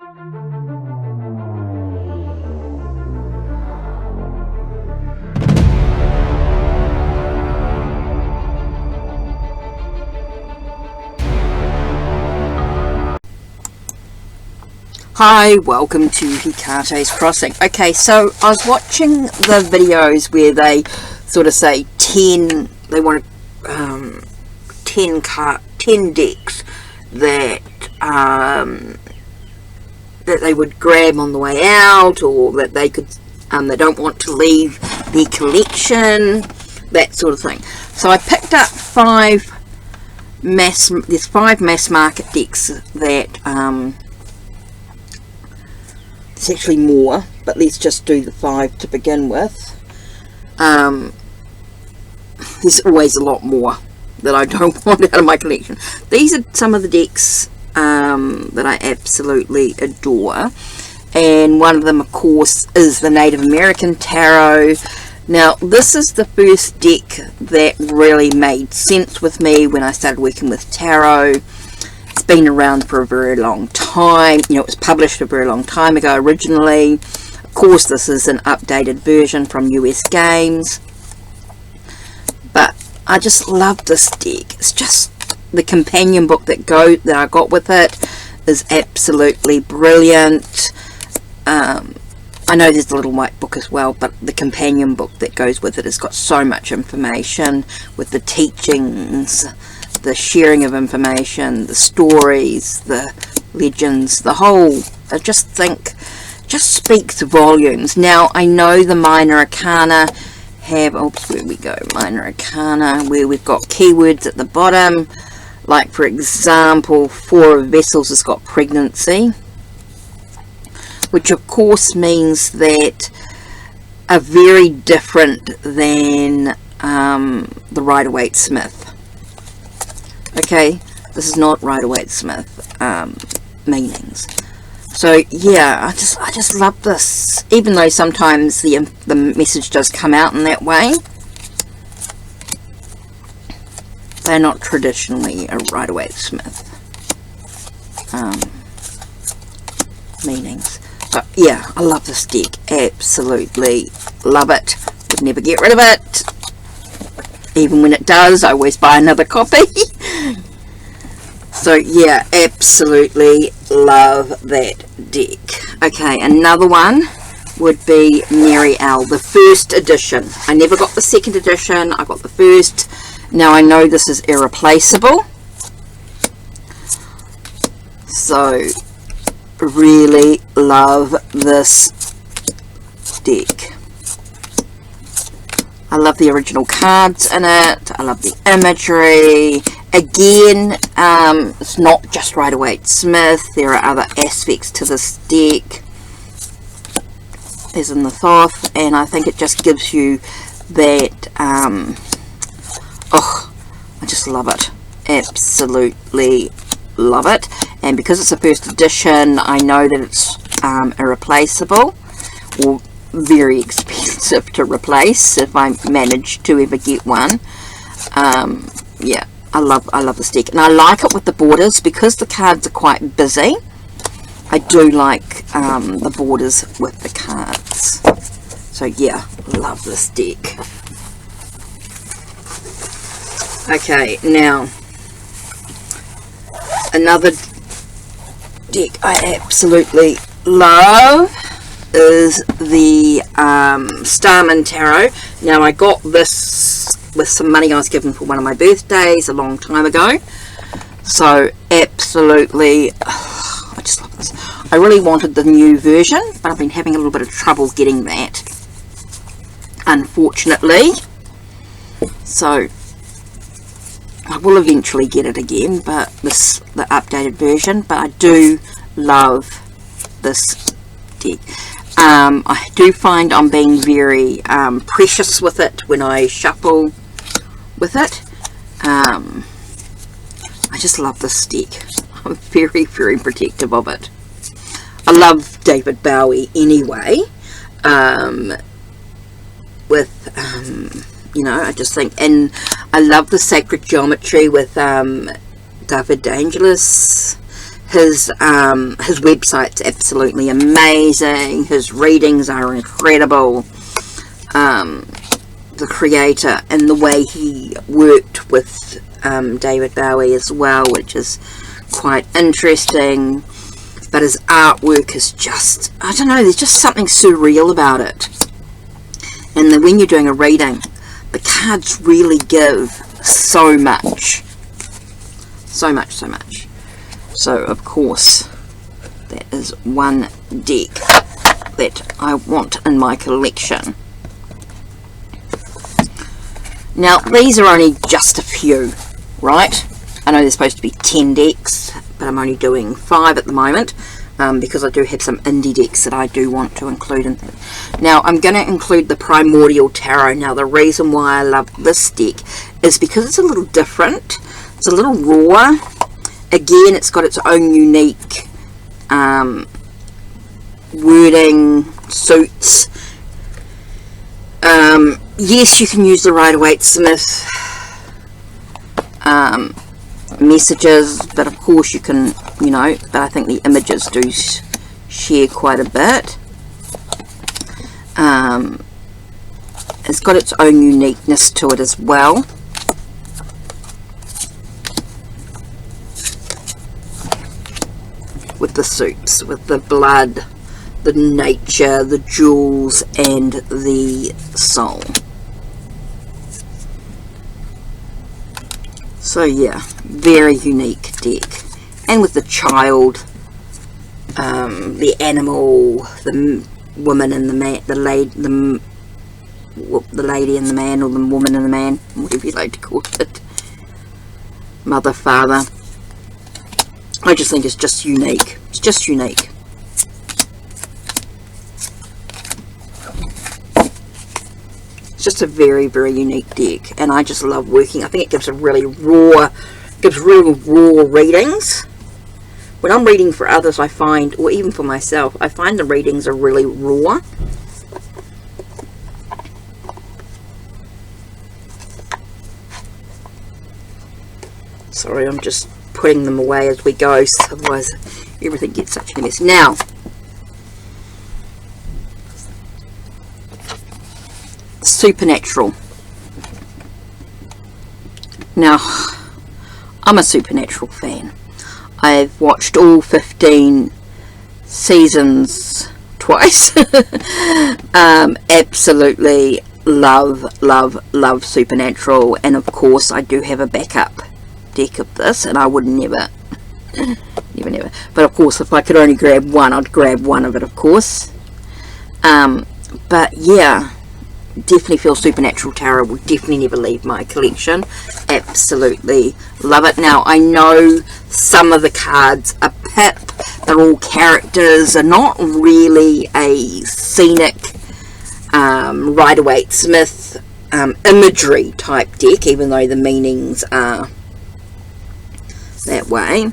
Hi, welcome to Hikate's Crossing. Okay, so I was watching the videos where they sort of say 10, they want 10 decks that that they would grab on the way out, or that they could they don't want to leave their collection, that sort of thing. So I picked up there's 5 mass market decks that it's actually more, but let's just do the 5 to begin with. There's always a lot more that I don't want out of my collection. These are some of the decks that I absolutely adore, and one of them, of course, is the Native American Tarot. Now, this is the first deck that really made sense with me when I started working with tarot. It's been around for a very long time. You know, it was published a very long time ago originally. Of course, this is an updated version from US Games. But I just love this deck. It's just the companion book that I got with it is absolutely brilliant. I know there's a little white book as well, but the companion book that goes with it has got so much information with the teachings, the sharing of information, the stories, the legends, the whole, I just think, just speaks volumes. Now, I know the minor arcana have, oops, where we go, minor arcana, where we've got keywords at the bottom, like, for example, 4 of Vessels has got pregnancy, which of course means that are very different than the Rider-Waite-Smith. Okay, this is not Rider-Waite-Smith meanings. So yeah, I just love this, even though sometimes the message does come out in that way. They're not traditionally a Rider-Waite-Smith meanings. But yeah, I love this deck, absolutely love it. Would never get rid of it. Even when it does, I always buy another copy. So yeah, absolutely love that deck. Okay, another one would be Mary L, the first edition. I never got the second edition, I got the first. Now I know this is irreplaceable. So really love this deck. I love the original cards in it. I love the imagery. Again, it's not just Rider-Waite-Smith. There are other aspects to this deck, as in the Thoth, and I think it just gives you that, oh, I just love it. Absolutely love it. And because it's a first edition, I know that it's irreplaceable, or very expensive to replace if I manage to ever get one. Yeah, I love this deck, and I like it with the borders because the cards are quite busy. I do like the borders with the cards. So yeah, love this deck. Okay, now another deck I absolutely love is the Starman Tarot. Now, I got this with some money I was given for one of my birthdays a long time ago. So absolutely, I just love this. I really wanted the new version, but I've been having a little bit of trouble getting that, unfortunately. So I will eventually get it again, but the updated version. But I do love this deck. I do find I'm being very precious with it when I shuffle with it. I just love this deck. I'm very, very protective of it. I love David Bowie anyway. You know, I just think, and I love the sacred geometry with David Angelus, His website's absolutely amazing. His readings are incredible. The creator and the way he worked with David Bowie as well, which is quite interesting. But his artwork is just, I don't know, there's just something surreal about it. And then when you're doing a reading, the cards really give so much. So much. So, of course, that is one deck that I want in my collection. Now, these are only just a few, right? I know there's supposed to be 10 decks, but I'm only doing 5 at the moment, because I do have some indie decks that I do want to include in there. Now, I'm going to include the Primordial Tarot. Now, the reason why I love this deck is because it's a little different. It's a little raw. Again, it's got its own unique wording, suits. Yes, you can use the Rider-Waite-Smith messages, but of course you can, you know, but I think the images do share quite a bit. It's got its own uniqueness to it as well. With the suits, with the blood, the nature, the jewels, and the soul. So yeah, very unique deck. And with the child, the animal, the woman and the man, the lady and the man, or the woman and the man, whatever you like to call it. Mother, father. I just think it's just unique. It's just unique. It's just a very, very unique deck, and I just love working. I think it gives a really raw, readings. When I'm reading for others, I find, or even for myself, I find the readings are really raw. Sorry, I'm just putting them away as we go, so otherwise everything gets such a mess. Now, Supernatural. Now, I'm a Supernatural fan. I've watched all 15 seasons twice. Absolutely love Supernatural, and of course I do have a backup deck of this, and I would never, but of course if I could only grab one, I'd grab one of it, of course. But yeah, definitely feel Supernatural Tarot will definitely never leave my collection. Absolutely love it. Now, I know some of the cards are pip, they're all characters, are not really a scenic Rider-Waite-Smith imagery type deck, even though the meanings are that way.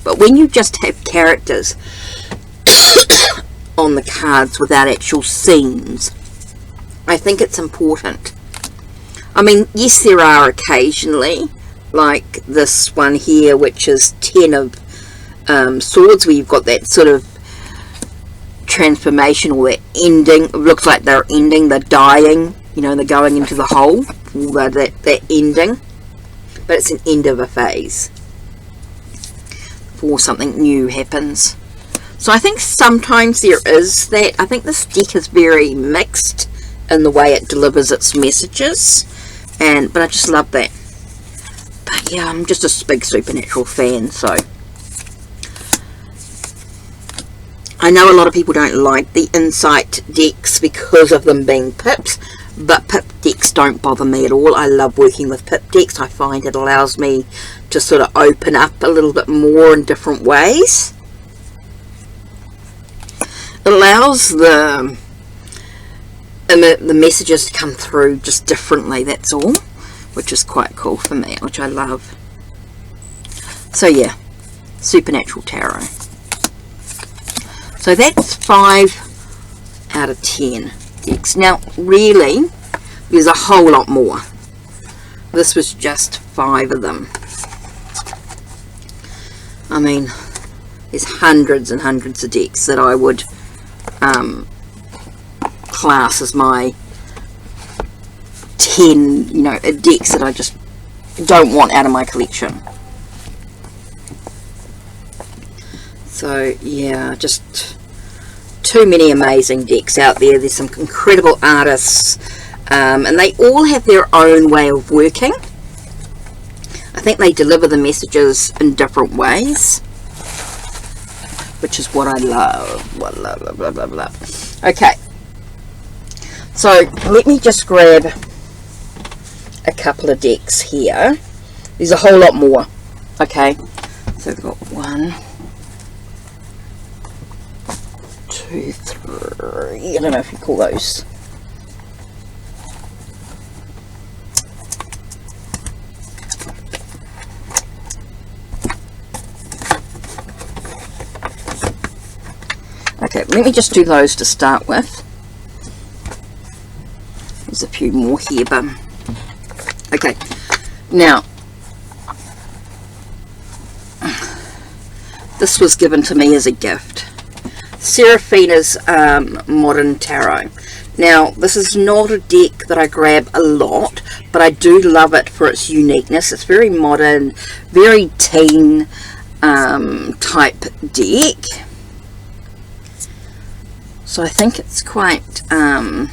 But when you just have characters on the cards without actual scenes, I think it's important. I mean, yes, there are occasionally, like this one here, which is 10 of Swords, where you've got that sort of transformation, or that ending. It looks like they're ending, they're dying, you know, they're going into the hole, that ending. But it's an end of a phase before something new happens. So I think sometimes there is that. I think this deck is very mixed in the way it delivers its messages, but I just love that. But yeah, I'm just a big Supernatural fan, so I know a lot of people don't like the Insight decks because of them being pips, but pip decks don't bother me at all. I love working with pip decks. I find it allows me to sort of open up a little bit more in different ways. It allows the messages to come through just differently, that's all, which is quite cool for me, which I love. So yeah, Supernatural Tarot. So that's 5 out of 10 decks. Now, really, there's a whole lot more. This was just 5 of them. I mean, there's hundreds and hundreds of decks that I would class as my 10, you know, decks that I just don't want out of my collection. So yeah, just too many amazing decks out there. There's some incredible artists, and they all have their own way of working. I think they deliver the messages in different ways, which is what I love. Blah, blah, blah, blah, blah. Okay, so let me just grab a couple of decks here. There's a whole lot more. Okay, so we've got 1, 2, 3. I don't know if you call those. Okay, let me just do those to start with. There's a few more here, but okay. Now, this was given to me as a gift. Seraphina's Modern Tarot. Now, this is not a deck that I grab a lot, but I do love it for its uniqueness. It's very modern, very teen type deck. So I think it's quite, I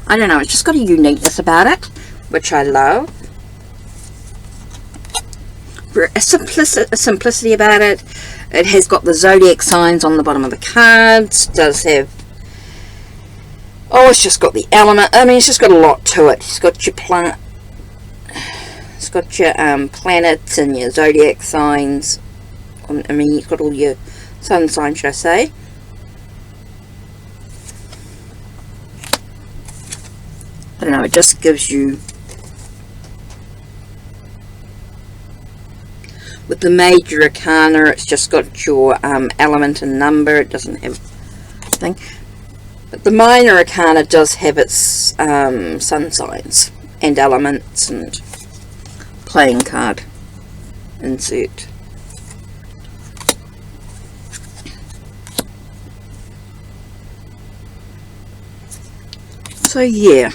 don't know, it's just got a uniqueness about it, which I love. A simplicity about it. It has got the zodiac signs on the bottom of the cards. Does have, oh, it's just got the element. I mean, it's just got a lot to it. It's got your it's got your planets and your zodiac signs. I mean, you've got all your sun signs, should I say? I don't know. It just gives you. With the major arcana, it's just got your element and number. It doesn't have thing. But the minor arcana does have its sun signs and elements and playing card insert. So yeah.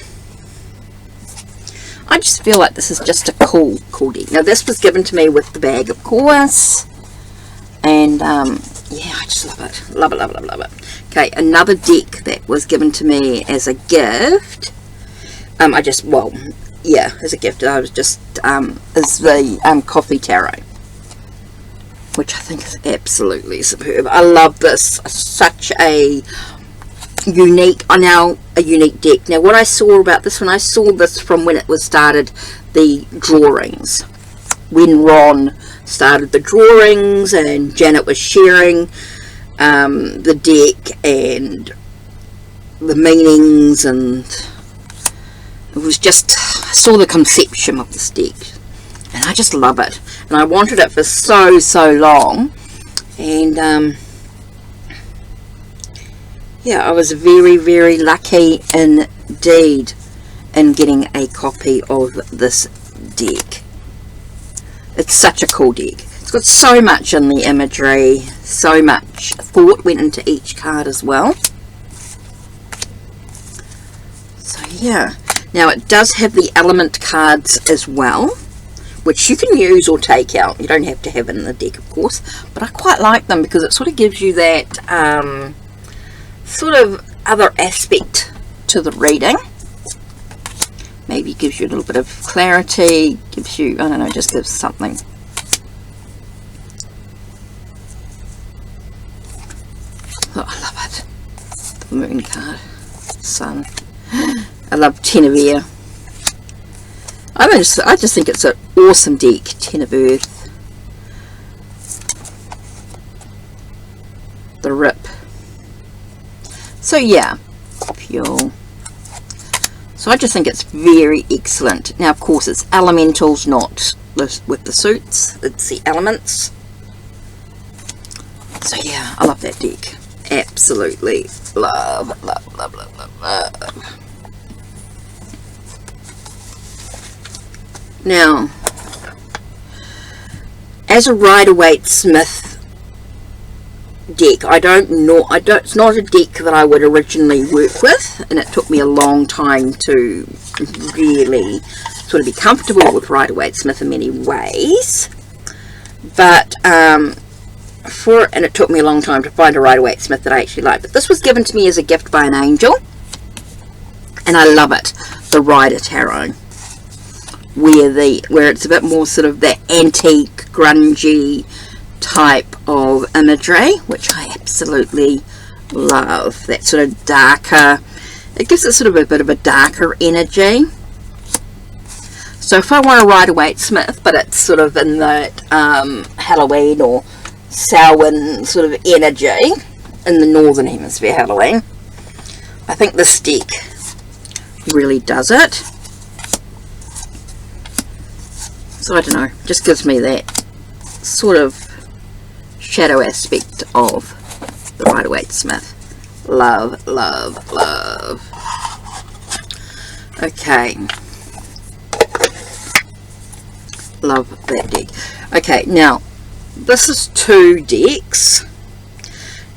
I just feel like this is just a cool deck. Now this was given to me with the bag, of course, and yeah, I just love it, love it, love it, love it, love it. Okay, another deck that was given to me as a gift. Well, yeah, as a gift. I was just is the Coffee Tarot, which I think is absolutely superb. I love this. Such a unique deck. Now what I saw about this one, I saw this from when it was started, the drawings, when Ron started the drawings and Janet was sharing the deck and the meanings, and it was just, I saw the conception of this deck and I just love it, and I wanted it for so long, and yeah, I was very lucky indeed in getting a copy of this deck. It's such a cool deck. It's got so much in the imagery, so much thought went into each card as well. So yeah, now it does have the element cards as well, which you can use or take out. You don't have to have it in the deck, of course, but I quite like them because it sort of gives you that sort of other aspect to the reading. Maybe gives you a little bit of clarity, gives you, I don't know, just gives something. Oh, I love it. The moon card, sun. I love Ten of Air. I just think it's an awesome deck. Ten of Earth, the Rip. So yeah, fuel. So I just think it's very excellent. Now of course it's elementals, not with the suits, it's the elements. So yeah, I love that deck. Absolutely love. Now, as a Rider-Waite-Smith deck, it's not a deck that I would originally work with, and it took me a long time to really sort of be comfortable with Rider-Waite-Smith in many ways, but and it took me a long time to find a Rider-Waite-Smith that I actually like. But this was given to me as a gift by an angel, and I love it, the Rider Tarot, where it's a bit more sort of that antique, grungy type of imagery, which I absolutely love. That sort of darker, it gives it sort of a bit of a darker energy. So if I want a Rider-Waite-Smith, but it's sort of in that Halloween or Samhain sort of energy, in the Northern Hemisphere Halloween, I think this deck really does it. So I don't know, just gives me that sort of shadow aspect of the Rider-Waite-Smith. Love, love, love. Okay. Love that deck. Okay, now, this is 2 decks.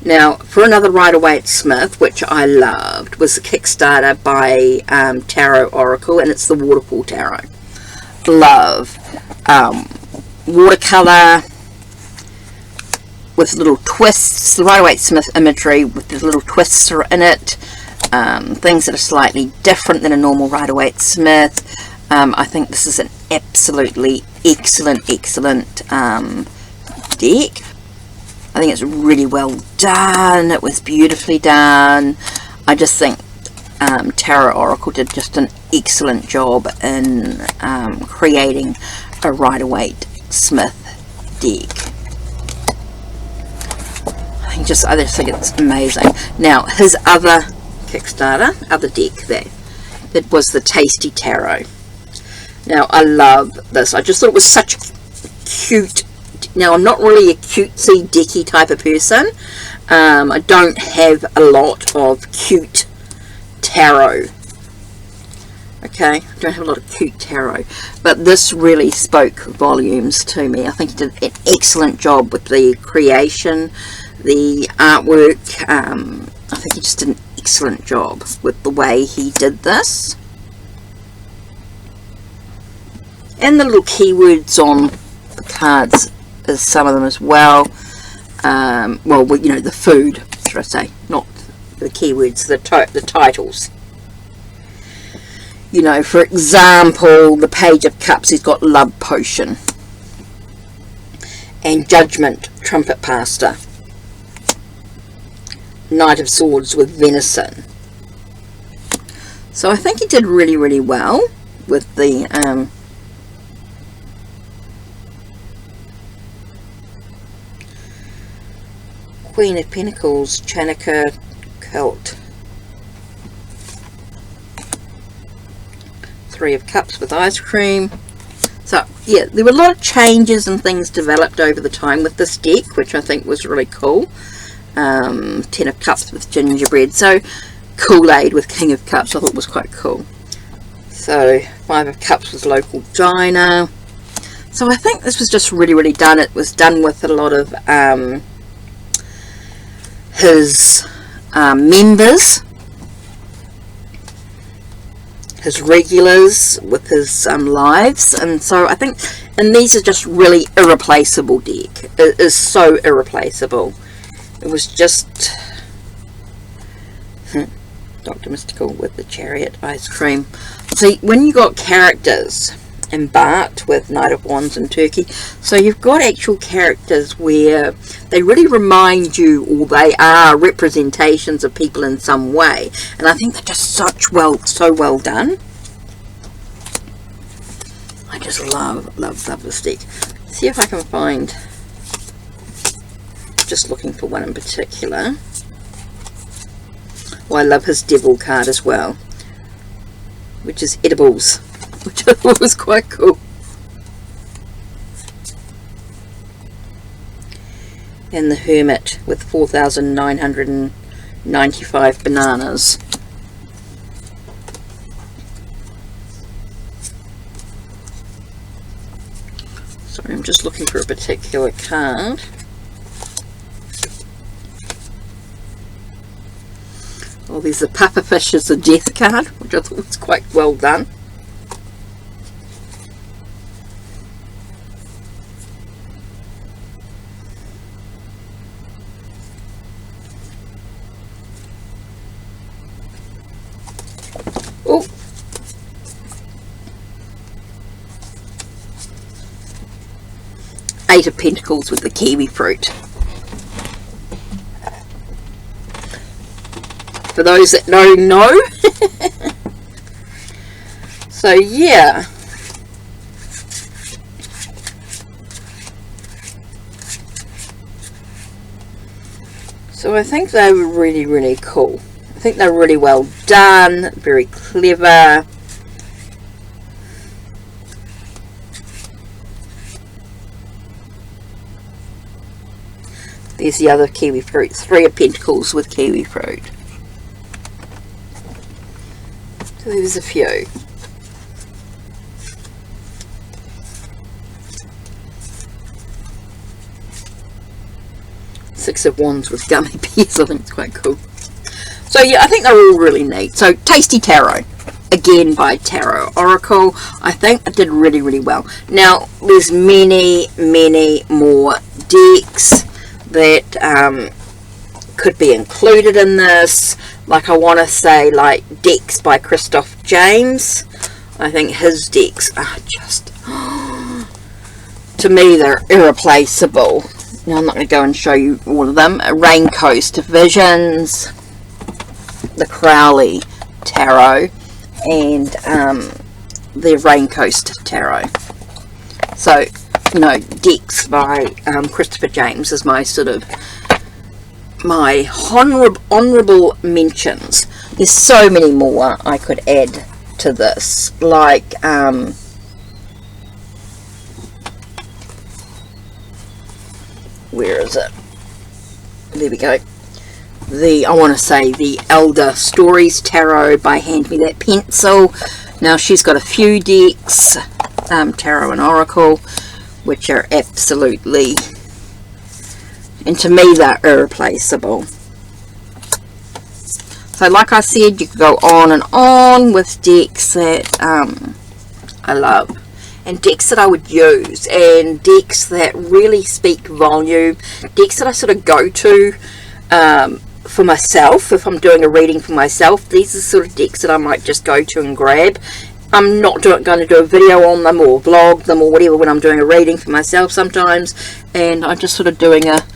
Now, for another Rider-Waite-Smith, which I loved, was the Kickstarter by Tarot Oracle, and it's the Waterfall Tarot. Love. Watercolor with little twists, the Rider-Waite-Smith imagery with the little twists are in it, things that are slightly different than a normal Rider-Waite-Smith. I think this is an absolutely excellent deck. I think it's really well done. It was beautifully done. I just think Tarot Oracle did just an excellent job in creating a Rider-Waite-Smith deck. I just think it's amazing. Now, his other Kickstarter, other deck there, it was the Tasty Tarot. Now, I love this. I just thought it was such cute. Now, I'm not really a cutesy, decky type of person. I don't have a lot of cute tarot. Okay, I don't have a lot of cute tarot. But this really spoke volumes to me. I think he did an excellent job with the creation, the artwork. I think he just did an excellent job with the way he did this. And the little keywords on the cards is some of them as well. Well, you know, the food, should I say, not the keywords, the titles. You know, for example, the Page of Cups, he's got Love Potion. And Judgment, Trumpet Pastor. Knight of Swords with Venison. So I think he did really, really well with the Queen of Pentacles, Chanukah Cult. 3 of Cups with ice cream. So yeah, there were a lot of changes and things developed over the time with this deck, which I think was really cool. 10 of Cups with gingerbread. So Kool-Aid with King of Cups I thought was quite cool. So 5 of Cups was local diner. So I think this was just really, really done. It was done with a lot of his members, his regulars with his lives, and so I think, and these are just really irreplaceable deck. It is so irreplaceable. It was just Dr. Mystical with the Chariot ice cream. See, when you got characters and Bart with Knight of Wands and Turkey, so you've got actual characters where they really remind you, or they are representations of people in some way, and I think they're just so well done. I just love this deck. See if I can find, just looking for one in particular. Well, I love his Devil card as well, which is edibles, which I thought was quite cool. And the Hermit with 4,995 bananas. Sorry, I'm just looking for a particular card. Oh, there's the Papa Fish as a death card, which I thought was quite well done. Oh, Eight of Pentacles with the kiwi fruit. For those that don't know. So yeah. So I think they were really, really cool. I think they're really well done, very clever. There's the other kiwi fruit, Three of Pentacles with kiwi fruit. So there's a few. Six of Wands with gummy bears, I think it's quite cool. So yeah, I think they're all really neat. So Tasty Tarot, again by Tarot Oracle. I think I did really, really well. Now, there's many, many more decks that could be included in this. Like, I want to say, like, decks by Christoph James. I think his decks are just, to me, they're irreplaceable. Now, I'm not going to go and show you all of them. Rain Coast Visions, the Crowley Tarot, and the Rain Coast Tarot. So, you know, decks by Christopher James is my sort of, my honourable mentions. There's so many more I could add to this, like where is it? There we go. I want to say the Elder Stories Tarot by Hand Me That Pencil. Now she's got a few decks, Tarot and Oracle, which are absolutely, and to me, they're irreplaceable. So like I said, you could go on and on with decks that I love, and decks that I would use, and decks that really speak volume, decks that I sort of go to for myself. If I'm doing a reading for myself, these are the sort of decks that I might just go to and grab. I'm not going to do a video on them or vlog them or whatever when I'm doing a reading for myself sometimes, and I'm just sort of doing a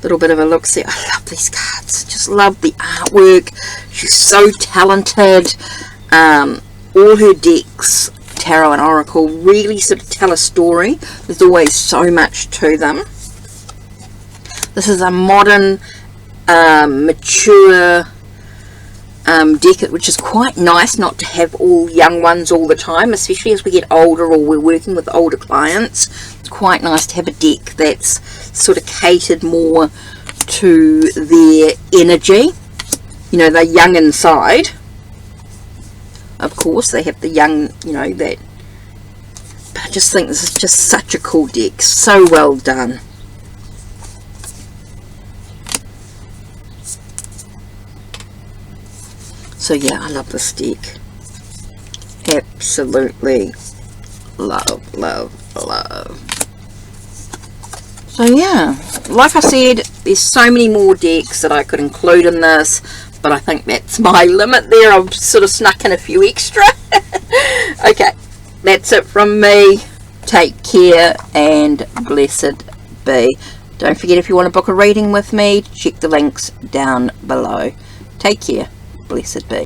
little bit of a look see. I love these cards, just love the artwork. She's so talented. All her decks, Tarot and Oracle, really sort of tell a story. There's always so much to them. This is a modern, mature deck, which is quite nice not to have all young ones all the time, especially as we get older or we're working with older clients. It's quite nice to have a deck that's sort of catered more to their energy. You know, they're young inside, of course, they have the young, you know, that, but I just think this is just such a cool deck, so well done. So yeah, I love this deck. Absolutely love, love, love. So yeah, like I said, there's so many more decks that I could include in this, but I think that's my limit there. I've sort of snuck in a few extra. Okay, that's it from me. Take care and blessed be. Don't forget, if you want to book a reading with me, check the links down below. Take care. Blessed be.